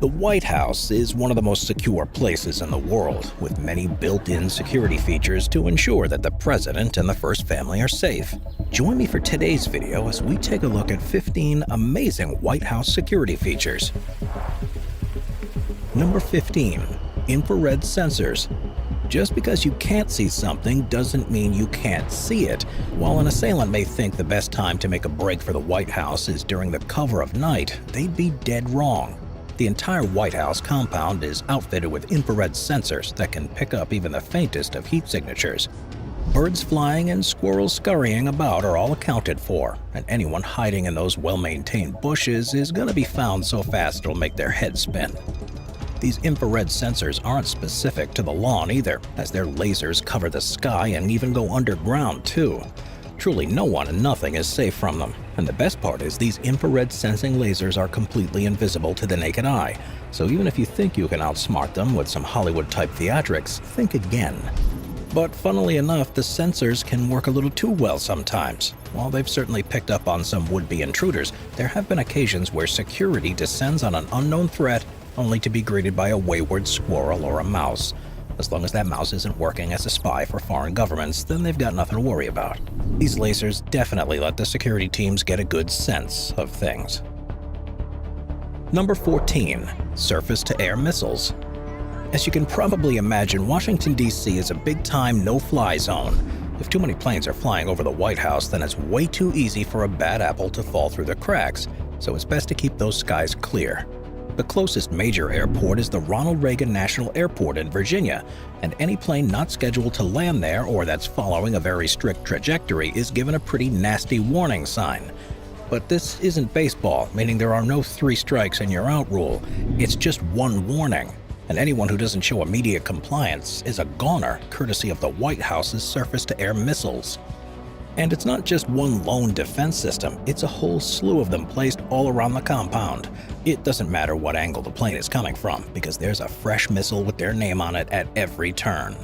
The White House is one of the most secure places in the world, with many built-in security features to ensure that the president and the first family are safe. Join me for today's video as we take a look at 15 amazing White House security features. Number 15. Infrared sensors. Just because you can't see something doesn't mean you can't see it. While an assailant may think the best time to make a break for the White House is during the cover of night, they'd be dead wrong. The entire White House compound is outfitted with infrared sensors that can pick up even the faintest of heat signatures. Birds flying and squirrels scurrying about are all accounted for, and anyone hiding in those well-maintained bushes is going to be found so fast it'll make their head spin. These infrared sensors aren't specific to the lawn either, as their lasers cover the sky and even go underground too. Truly no one and nothing is safe from them. And the best part is these infrared sensing lasers are completely invisible to the naked eye. So even if you think you can outsmart them with some Hollywood-type theatrics, think again. But funnily enough, the sensors can work a little too well sometimes. While they've certainly picked up on some would-be intruders, there have been occasions where security descends on an unknown threat only to be greeted by a wayward squirrel or a mouse. As long as that mouse isn't working as a spy for foreign governments, then they've got nothing to worry about. These lasers definitely let the security teams get a good sense of things. Number 14. Surface-to-air missiles. As you can probably imagine, Washington, D.C. is a big-time no-fly zone. If too many planes are flying over the White House, then it's way too easy for a bad apple to fall through the cracks, so it's best to keep those skies clear. The closest major airport is the Ronald Reagan National Airport in Virginia, and any plane not scheduled to land there or that's following a very strict trajectory is given a pretty nasty warning sign. But this isn't baseball, meaning there are no 3 strikes and you're out rule. It's just one warning, and anyone who doesn't show immediate compliance is a goner, courtesy of the White House's surface-to-air missiles. And it's not just one lone defense system, it's a whole slew of them placed all around the compound. It doesn't matter what angle the plane is coming from, because there's a fresh missile with their name on it at every turn.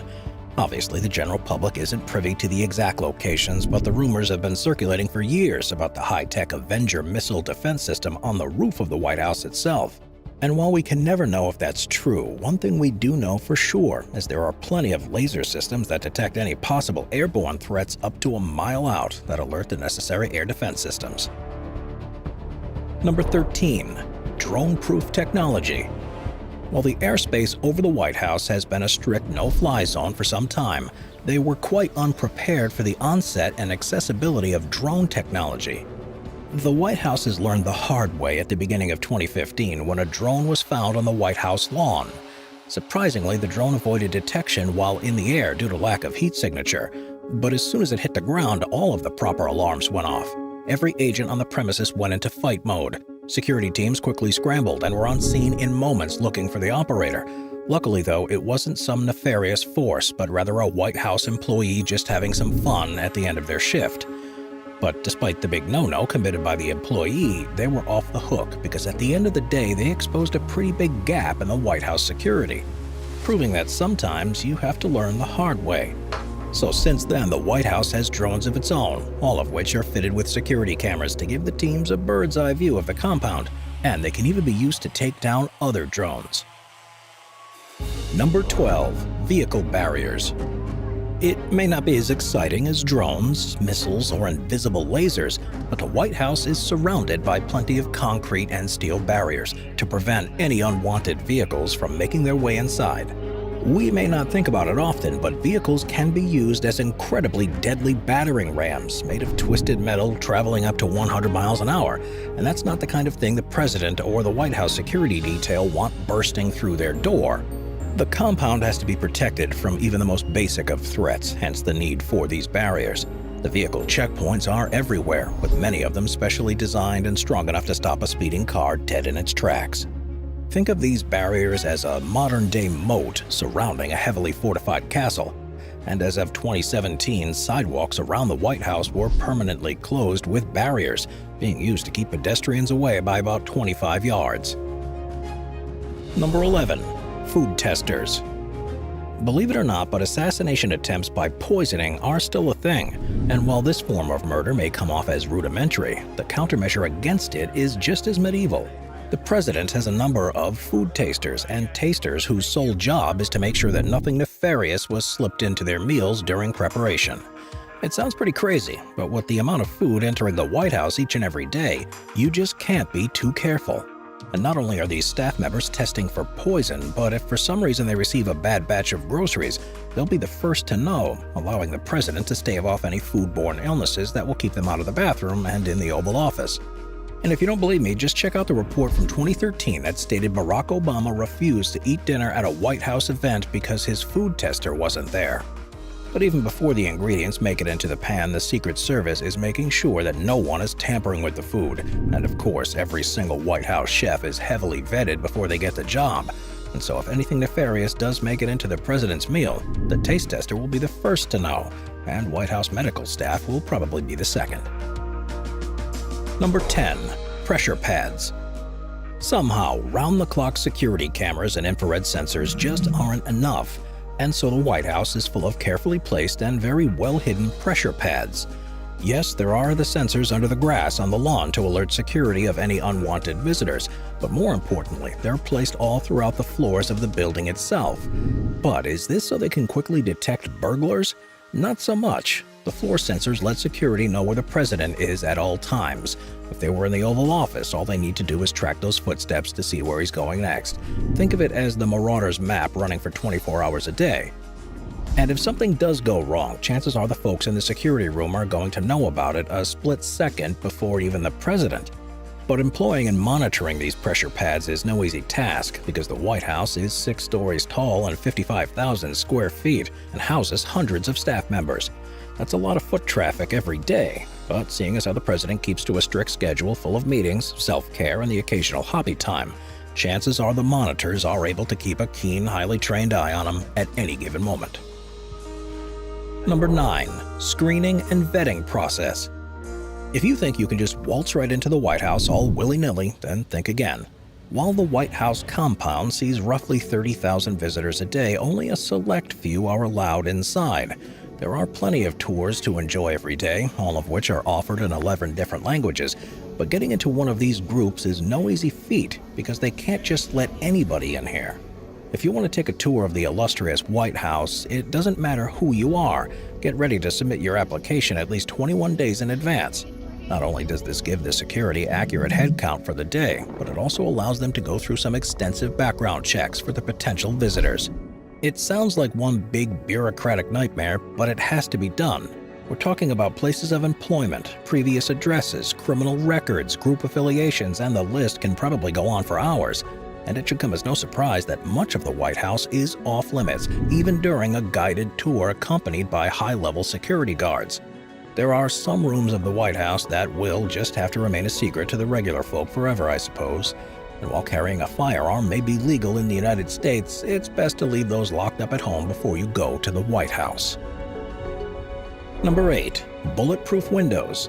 Obviously, the general public isn't privy to the exact locations, but the rumors have been circulating for years about the high-tech Avenger missile defense system on the roof of the White House itself. And while we can never know if that's true, one thing we do know for sure is there are plenty of laser systems that detect any possible airborne threats up to a mile out that alert the necessary air defense systems. Number 13. Drone-proof technology. While the airspace over the White House has been a strict no-fly zone for some time, they were quite unprepared for the onset and accessibility of drone technology. The White House has learned the hard way at the beginning of 2015 when a drone was found on the White House lawn. Surprisingly, the drone avoided detection while in the air due to lack of heat signature, but as soon as it hit the ground, all of the proper alarms went off. Every agent on the premises went into fight mode. Security teams quickly scrambled and were on scene in moments looking for the operator. Luckily, though, it wasn't some nefarious force, but rather a White House employee just having some fun at the end of their shift. But despite the big no-no committed by the employee, they were off the hook because at the end of the day, they exposed a pretty big gap in the White House security, proving that sometimes you have to learn the hard way. So since then, the White House has drones of its own, all of which are fitted with security cameras to give the teams a bird's-eye view of the compound, and they can even be used to take down other drones. Number 12. Vehicle barriers. It may not be as exciting as drones, missiles, or invisible lasers, but the White House is surrounded by plenty of concrete and steel barriers to prevent any unwanted vehicles from making their way inside. We may not think about it often, but vehicles can be used as incredibly deadly battering rams made of twisted metal traveling up to 100 miles an hour, and that's not the kind of thing the president or the White House security detail want bursting through their door. The compound has to be protected from even the most basic of threats, hence the need for these barriers. The vehicle checkpoints are everywhere, with many of them specially designed and strong enough to stop a speeding car dead in its tracks. Think of these barriers as a modern-day moat surrounding a heavily fortified castle. And as of 2017, sidewalks around the White House were permanently closed with barriers, being used to keep pedestrians away by about 25 yards. Number 11. Food testers. Believe it or not, but assassination attempts by poisoning are still a thing, and while this form of murder may come off as rudimentary, the countermeasure against it is just as medieval. The president has a number of food tasters and tasters whose sole job is to make sure that nothing nefarious was slipped into their meals during preparation. It sounds pretty crazy, but with the amount of food entering the White House each and every day, you just can't be too careful. And not only are these staff members testing for poison, but if for some reason they receive a bad batch of groceries, they'll be the first to know, allowing the president to stave off any foodborne illnesses that will keep them out of the bathroom and in the Oval Office. And if you don't believe me, just check out the report from 2013 that stated Barack Obama refused to eat dinner at a White House event because his food tester wasn't there. But even before the ingredients make it into the pan, the Secret Service is making sure that no one is tampering with the food. And of course, every single White House chef is heavily vetted before they get the job. And so if anything nefarious does make it into the president's meal, the taste tester will be the first to know, and White House medical staff will probably be the second. Number 10. Pressure pads. Somehow, round-the-clock security cameras and infrared sensors just aren't enough. And so the White House is full of carefully placed and very well-hidden pressure pads. Yes, there are the sensors under the grass on the lawn to alert security of any unwanted visitors, but more importantly, they're placed all throughout the floors of the building itself. But is this so they can quickly detect burglars? Not so much. The floor sensors let security know where the president is at all times. If they were in the Oval Office, all they need to do is track those footsteps to see where he's going next. Think of it as the Marauder's map running for 24 hours a day. And if something does go wrong, chances are the folks in the security room are going to know about it a split second before even the president. But employing and monitoring these pressure pads is no easy task because the White House is 6 stories tall and 55,000 square feet and houses hundreds of staff members. That's a lot of foot traffic every day, but seeing as how the president keeps to a strict schedule full of meetings, self-care, and the occasional hobby time, chances are the monitors are able to keep a keen, highly trained eye on him at any given moment. Number 9. Screening and vetting process. If you think you can just waltz right into the White House all willy-nilly, then think again. While the White House compound sees roughly 30,000 visitors a day, only a select few are allowed inside. There are plenty of tours to enjoy every day, all of which are offered in 11 different languages, but getting into one of these groups is no easy feat because they can't just let anybody in here. If you want to take a tour of the illustrious White House, it doesn't matter who you are. Get ready to submit your application at least 21 days in advance. Not only does this give the security accurate head count for the day, but it also allows them to go through some extensive background checks for the potential visitors. It sounds like one big bureaucratic nightmare, but it has to be done. We're talking about places of employment, previous addresses, criminal records, group affiliations, and the list can probably go on for hours. And it should come as no surprise that much of the White House is off-limits, even during a guided tour accompanied by high-level security guards. There are some rooms of the White House that will just have to remain a secret to the regular folk forever, I suppose. And while carrying a firearm may be legal in the United States, it's best to leave those locked up at home before you go to the White House. Number 8. Bulletproof windows.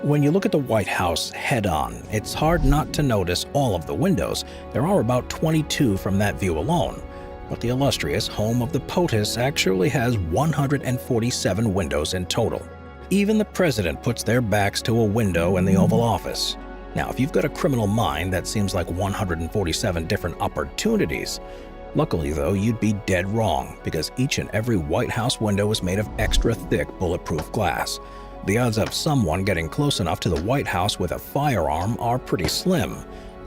When you look at the White House head-on, it's hard not to notice all of the windows. There are about 22 from that view alone. But the illustrious home of the POTUS actually has 147 windows in total. Even the president puts their backs to a window in the Oval Office. Now, if you've got a criminal mind, that seems like 147 different opportunities. Luckily, though, you'd be dead wrong, because each and every White House window is made of extra thick bulletproof glass. The odds of someone getting close enough to the White House with a firearm are pretty slim.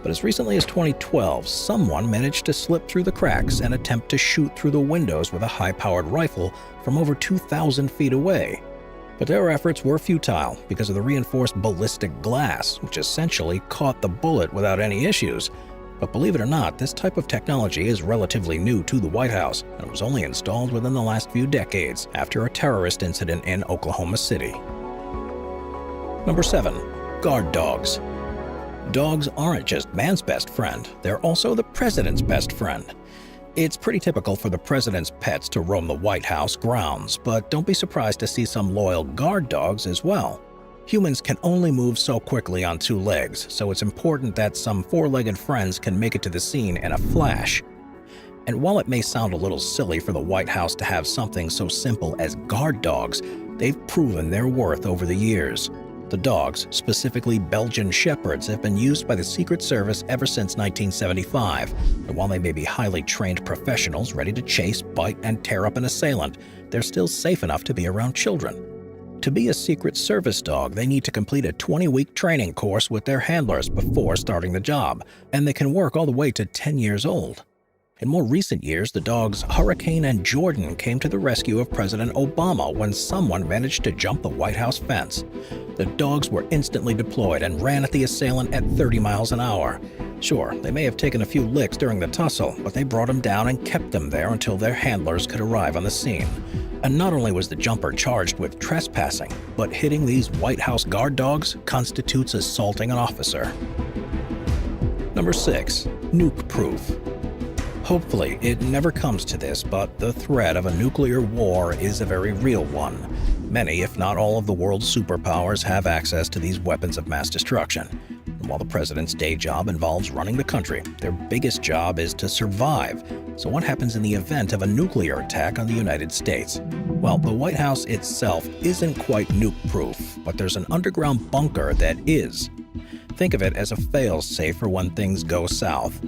But as recently as 2012, someone managed to slip through the cracks and attempt to shoot through the windows with a high-powered rifle from over 2,000 feet away. But their efforts were futile because of the reinforced ballistic glass, which essentially caught the bullet without any issues. But believe it or not, this type of technology is relatively new to the White House, and it was only installed within the last few decades after a terrorist incident in Oklahoma City. Number 7. Guard dogs. Dogs aren't just man's best friend, they're also the president's best friend. It's pretty typical for the president's pets to roam the White House grounds, but don't be surprised to see some loyal guard dogs as well. Humans can only move so quickly on 2 legs, so it's important that some 4-legged friends can make it to the scene in a flash. And while it may sound a little silly for the White House to have something so simple as guard dogs, they've proven their worth over the years. The dogs, specifically Belgian Shepherds, have been used by the Secret Service ever since 1975, and while they may be highly trained professionals ready to chase, bite, and tear up an assailant, they're still safe enough to be around children. To be a Secret Service dog, they need to complete a 20-week training course with their handlers before starting the job, and they can work all the way to 10 years old. In more recent years, the dogs Hurricane and Jordan came to the rescue of President Obama when someone managed to jump the White House fence. The dogs were instantly deployed and ran at the assailant at 30 miles an hour. Sure, they may have taken a few licks during the tussle, but they brought him down and kept them there until their handlers could arrive on the scene. And not only was the jumper charged with trespassing, but hitting these White House guard dogs constitutes assaulting an officer. Number 6. Nuke-proof. Hopefully, it never comes to this, but the threat of a nuclear war is a very real one. Many, if not all of the world's superpowers have access to these weapons of mass destruction. And while the president's day job involves running the country, their biggest job is to survive. So what happens in the event of a nuclear attack on the United States? Well, the White House itself isn't quite nuke-proof, but there's an underground bunker that is. Think of it as a fail-safe for when things go south.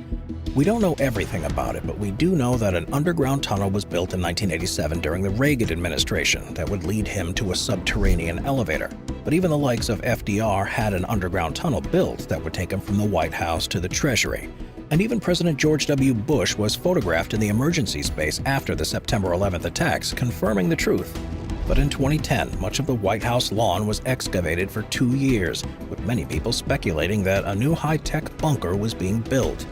We don't know everything about it, but we do know that an underground tunnel was built in 1987 during the Reagan administration that would lead him to a subterranean elevator. But even the likes of FDR had an underground tunnel built that would take him from the White House to the Treasury. And even President George W. Bush was photographed in the emergency space after the September 11th attacks, confirming the truth. But in 2010, much of the White House lawn was excavated for 2 years, with many people speculating that a new high-tech bunker was being built.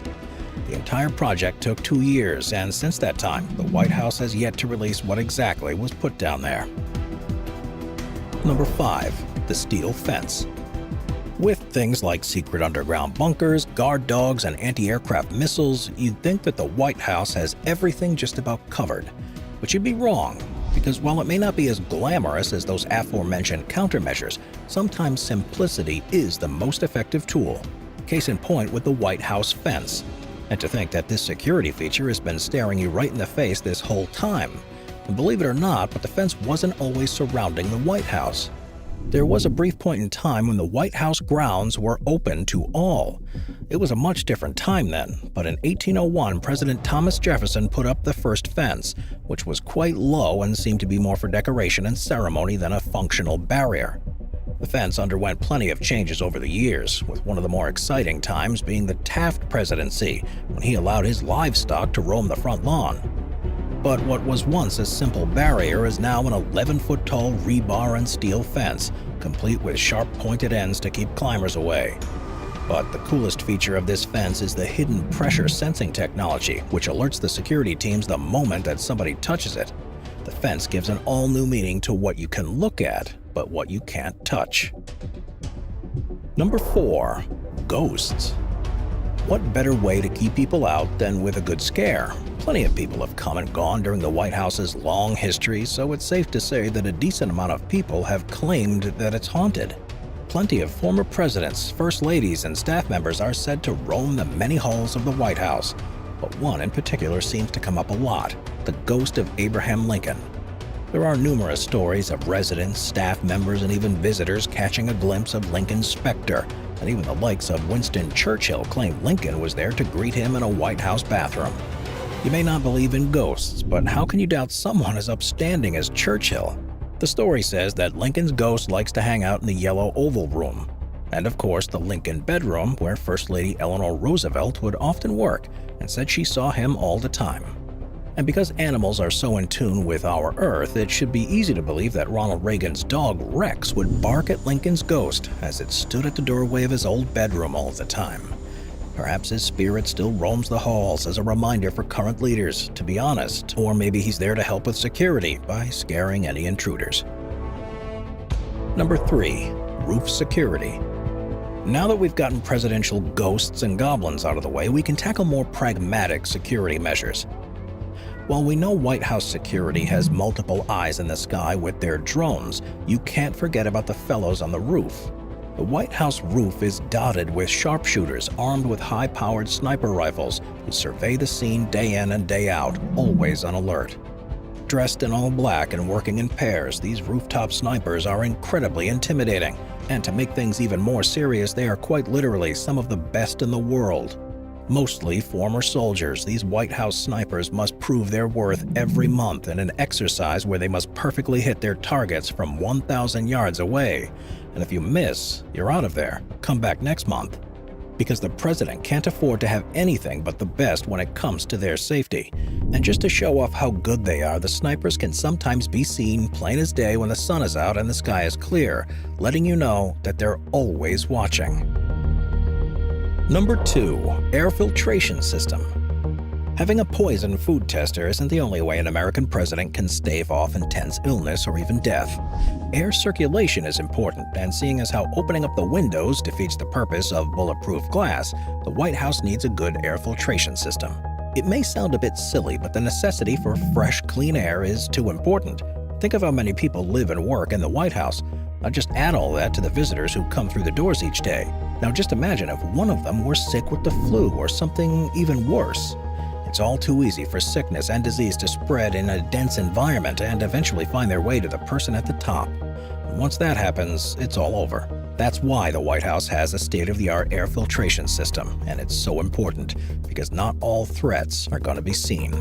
The entire project took 2 years, and since that time, the White House has yet to release what exactly was put down there. Number 5. The steel fence. With things like secret underground bunkers, guard dogs, and anti-aircraft missiles, you'd think that the White House has everything just about covered. But you'd be wrong, because while it may not be as glamorous as those aforementioned countermeasures, sometimes simplicity is the most effective tool. Case in point with the White House fence. And to think that this security feature has been staring you right in the face this whole time. And believe it or not, but the fence wasn't always surrounding the White House. There was a brief point in time when the White House grounds were open to all. It was a much different time then, but in 1801, President Thomas Jefferson put up the first fence, which was quite low and seemed to be more for decoration and ceremony than a functional barrier. The fence underwent plenty of changes over the years, with one of the more exciting times being the Taft presidency, when he allowed his livestock to roam the front lawn. But what was once a simple barrier is now an 11-foot-tall rebar and steel fence, complete with sharp pointed ends to keep climbers away. But the coolest feature of this fence is the hidden pressure sensing technology, which alerts the security teams the moment that somebody touches it. The fence gives an all-new meaning to what you can look at, but what you can't touch. Number 4. Ghosts. What better way to keep people out than with a good scare? Plenty of people have come and gone during the White House's long history, so it's safe to say that a decent amount of people have claimed that it's haunted. Plenty of former presidents, first ladies, and staff members are said to roam the many halls of the White House, but one in particular seems to come up a lot: the ghost of Abraham Lincoln. There are numerous stories of residents, staff members, and even visitors catching a glimpse of Lincoln's specter, and even the likes of Winston Churchill claimed Lincoln was there to greet him in a White House bathroom. You may not believe in ghosts, but how can you doubt someone as upstanding as Churchill? The story says that Lincoln's ghost likes to hang out in the Yellow Oval Room, and of course the Lincoln bedroom, where First Lady Eleanor Roosevelt would often work, and said she saw him all the time. And because animals are so in tune with our Earth, it should be easy to believe that Ronald Reagan's dog Rex would bark at Lincoln's ghost as it stood at the doorway of his old bedroom all the time. Perhaps his spirit still roams the halls as a reminder for current leaders to be honest, or maybe he's there to help with security by scaring any intruders. Number 3. Roof security. Now that we've gotten presidential ghosts and goblins out of the way, we can tackle more pragmatic security measures. While we know White House security has multiple eyes in the sky with their drones, you can't forget about the fellows on the roof. The White House roof is dotted with sharpshooters armed with high-powered sniper rifles who survey the scene day in and day out, always on alert. Dressed in all black and working in pairs, these rooftop snipers are incredibly intimidating. And to make things even more serious, they are quite literally some of the best in the world. Mostly former soldiers, these White House snipers must prove their worth every month in an exercise where they must perfectly hit their targets from 1,000 yards away. And if you miss, you're out of there. Come back next month. Because the president can't afford to have anything but the best when it comes to their safety. And just to show off how good they are, the snipers can sometimes be seen plain as day when the sun is out and the sky is clear, letting you know that they're always watching. Number 2. Air filtration system. Having a poison food tester isn't the only way an American president can stave off intense illness or even death. Air circulation is important, and seeing as how opening up the windows defeats the purpose of bulletproof glass, the White House needs a good air filtration system. It may sound a bit silly, but the necessity for fresh, clean air is too important. Think of how many people live and work in the White House. Now just add all that to the visitors who come through the doors each day. Now just imagine if one of them were sick with the flu or something even worse. It's all too easy for sickness and disease to spread in a dense environment and eventually find their way to the person at the top. And once that happens, it's all over. That's why the White House has a state-of-the-art air filtration system, and it's so important because not all threats are going to be seen.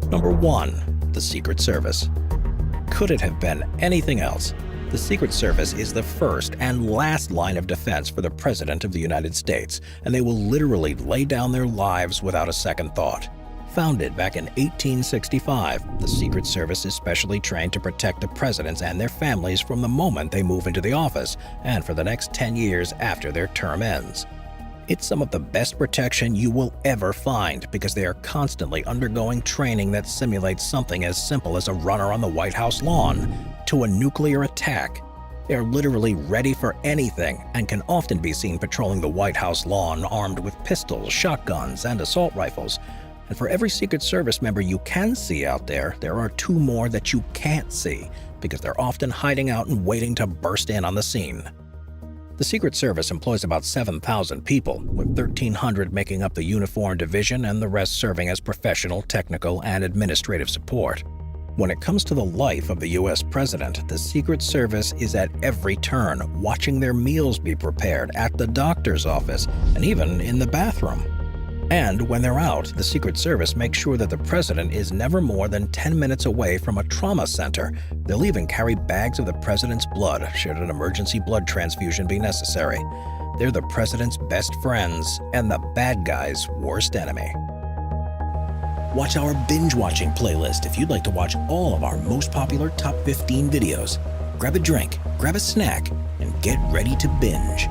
Number 1. The Secret Service. Could it have been anything else? The Secret Service is the first and last line of defense for the President of the United States, and they will literally lay down their lives without a second thought. Founded back in 1865, the Secret Service is specially trained to protect the presidents and their families from the moment they move into the office and for the next 10 years after their term ends. It's some of the best protection you will ever find because they are constantly undergoing training that simulates something as simple as a runner on the White House lawn to a nuclear attack. They are literally ready for anything and can often be seen patrolling the White House lawn armed with pistols, shotguns, and assault rifles. And for every Secret Service member you can see out there, there are 2 more that you can't see because they're often hiding out and waiting to burst in on the scene. The Secret Service employs about 7,000 people, with 1,300 making up the uniformed division and the rest serving as professional, technical, and administrative support. When it comes to the life of the U.S. President, the Secret Service is at every turn, watching their meals be prepared at the doctor's office and even in the bathroom. And when they're out, the Secret Service makes sure that the president is never more than 10 minutes away from a trauma center. They'll even carry bags of the president's blood should an emergency blood transfusion be necessary. They're the president's best friends and the bad guy's worst enemy. Watch our binge-watching playlist if you'd like to watch all of our most popular top 15 videos. Grab a drink, grab a snack, and get ready to binge.